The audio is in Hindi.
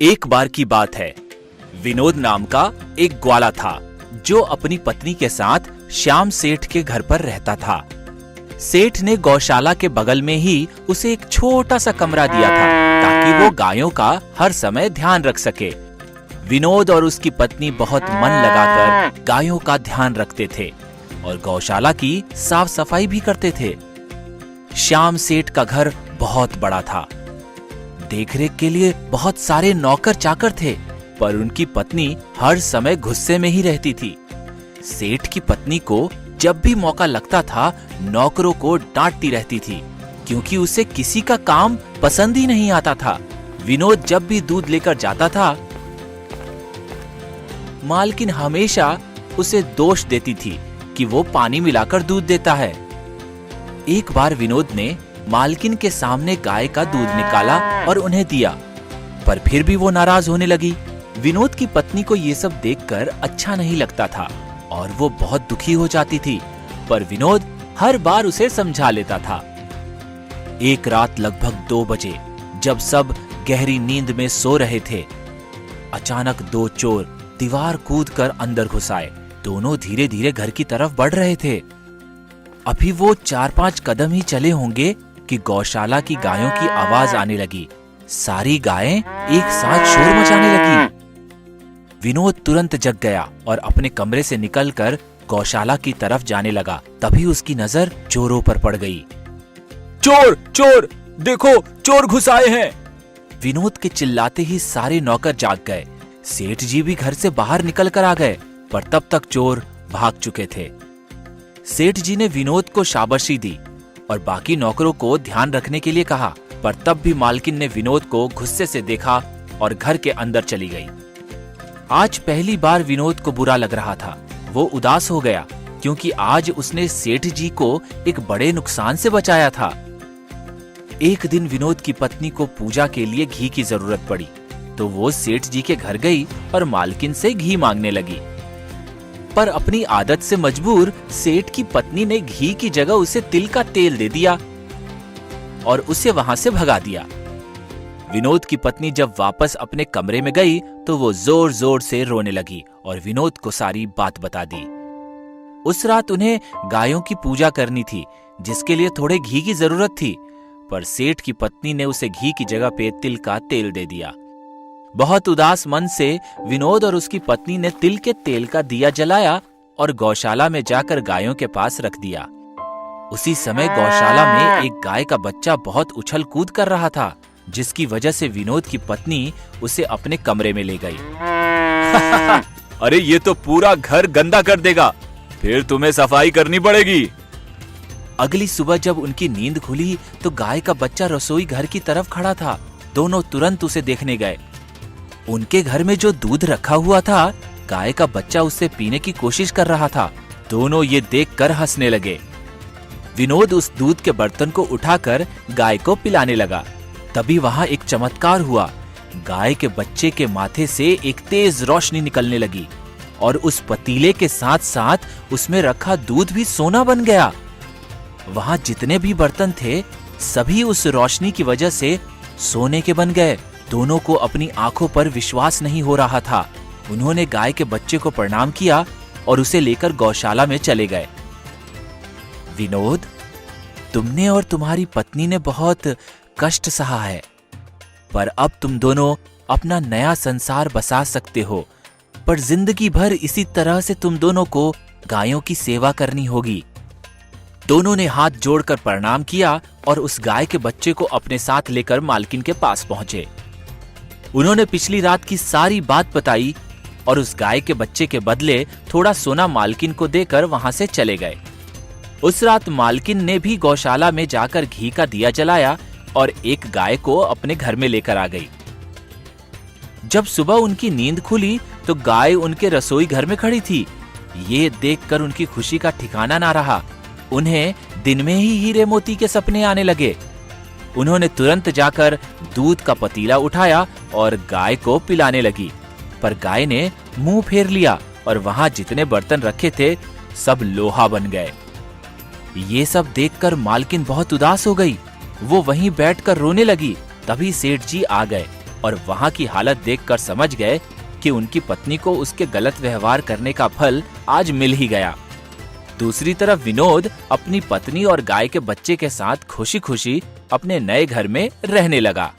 एक बार की बात है, विनोद नाम का एक ग्वाला था जो अपनी पत्नी के साथ श्याम सेठ के घर पर रहता था। सेठ ने गौशाला के बगल में ही उसे एक छोटा सा कमरा दिया था ताकि वो गायों का हर समय ध्यान रख सके। विनोद और उसकी पत्नी बहुत मन लगाकर गायों का ध्यान रखते थे और गौशाला की साफ सफाई भी करते थे। श्याम सेठ का घर बहुत बड़ा था। देखरेख के लिए बहुत सारे नौकर चाकर थे, पर उनकी पत्नी हर समय गुस्से में ही रहती थी। सेठ की पत्नी को जब भी मौका लगता था नौकरों को डांटती रहती थी, क्योंकि उसे किसी का काम पसंद ही नहीं आता था। विनोद जब भी दूध लेकर जाता था, मालकिन हमेशा उसे दोष देती थी कि वो पानी मिलाकर दूध देता है। एक बार विनोद ने मालकिन के सामने गाय का दूध निकाला और उन्हें दिया, पर फिर भी वो नाराज होने लगी। विनोद की पत्नी को ये सब देखकर अच्छा नहीं लगता था और वो बहुत दुखी हो जाती थी, पर विनोद हर बार उसे समझा लेता था। एक रात लगभग 2 बजे जब सब गहरी नींद में सो रहे थे, अचानक 2 चोर दीवार कूदकर अंदर घुस आए। दोनों धीरे धीरे घर की तरफ बढ़ रहे थे। अभी वो 4-5 कदम ही चले होंगे कि गौशाला की गायों की आवाज आने लगी। सारी गायें एक साथ शोर मचाने लगी। विनोद तुरंत जग गया और अपने कमरे से निकलकर गौशाला की तरफ जाने लगा। तभी उसकी नजर चोरों पर पड़ गई। चोर चोर, देखो चोर घुस आए हैं। विनोद के चिल्लाते ही सारे नौकर जाग गए। सेठ जी भी घर से बाहर निकल कर आ गए, पर तब तक चोर भाग चुके थे। सेठ जी ने विनोद को शाबाशी दी और बाकी नौकरों को ध्यान रखने के लिए कहा, पर तब भी मालकिन ने विनोद को गुस्से से देखा और घर के अंदर चली गई। आज पहली बार विनोद को बुरा लग रहा था। वो उदास हो गया क्योंकि आज उसने सेठ जी को एक बड़े नुकसान से बचाया था। एक दिन विनोद की पत्नी को पूजा के लिए घी की जरूरत पड़ी, तो वो सेठ जी के घर गई और मालकिन से घी मांगने लगी। पर अपनी आदत से मजबूर सेठ की पत्नी ने घी की जगह उसे तिल का तेल दे दिया और उसे वहां से भगा दिया। विनोद की पत्नी जब वापस अपने कमरे में गई तो वो जोर जोर से रोने लगी और विनोद को सारी बात बता दी। उस रात उन्हें गायों की पूजा करनी थी, जिसके लिए थोड़े घी की जरूरत थी, पर सेठ की पत्नी ने उसे घी की जगह पे तिल का तेल दे दिया। बहुत उदास मन से विनोद और उसकी पत्नी ने तिल के तेल का दिया जलाया और गौशाला में जाकर गायों के पास रख दिया। उसी समय गौशाला में एक गाय का बच्चा बहुत उछल कूद कर रहा था, जिसकी वजह से विनोद की पत्नी उसे अपने कमरे में ले गई। अरे ये तो पूरा घर गंदा कर देगा, फिर तुम्हें सफाई करनी पड़ेगी। अगली सुबह जब उनकी नींद खुली तो गाय का बच्चा रसोई घर की तरफ खड़ा था। दोनों तुरंत उसे देखने गए। उनके घर में जो दूध रखा हुआ था, गाय का बच्चा उससे पीने की कोशिश कर रहा था। दोनों ये देखकर हंसने लगे। विनोद उस दूध के बर्तन को उठाकर गाय को पिलाने लगा। तभी वहां एक चमत्कार हुआ। गाय के बच्चे के माथे से एक तेज रोशनी निकलने लगी और उस पतीले के साथ साथ उसमें रखा दूध भी सोना बन गया। वहां जितने भी बर्तन थे, सभी उस रोशनी की वजह से सोने के बन गए। दोनों को अपनी आंखों पर विश्वास नहीं हो रहा था। उन्होंने गाय के बच्चे को प्रणाम किया और उसे लेकर गौशाला में चले गए। विनोद, तुमने और तुम्हारी पत्नी ने बहुत कष्ट सहा है, पर अब तुम दोनों अपना नया संसार बसा सकते हो, पर जिंदगी भर इसी तरह से तुम दोनों को गायों की सेवा करनी होगी। दोनों ने हाथ जोड़कर प्रणाम किया और उस गाय के बच्चे को अपने साथ लेकर मालकिन के पास पहुंचे। उन्होंने पिछली रात की सारी बात बताई और उस गाय के बच्चे के बदले थोड़ा सोना मालकिन को देकर वहां से चले गए। उस रात मालकिन ने भी गौशाला में जाकर घी का दिया जलाया और एक गाय को अपने घर में लेकर आ गई। जब सुबह उनकी नींद खुली तो गाय उनके रसोई घर में खड़ी थी। ये देखकर उनकी खुशी का ठिकाना ना रहा। उन्हें दिन में ही हीरे मोती के सपने आने लगे। उन्होंने तुरंत जाकर दूध का पतीला उठाया और गाय को पिलाने लगी, पर गाय ने मुंह फेर लिया और वहां जितने बर्तन रखे थे सब लोहा बन गए। ये सब देखकर मालकिन बहुत उदास हो गई। वो वहीं बैठकर रोने लगी। तभी सेठ जी आ गए और वहाँ की हालत देखकर समझ गए कि उनकी पत्नी को उसके गलत व्यवहार करने का फल आज मिल ही गया। दूसरी तरफ विनोद अपनी पत्नी और गाय के बच्चे के साथ खुशी खुशी अपने नए घर में रहने लगा।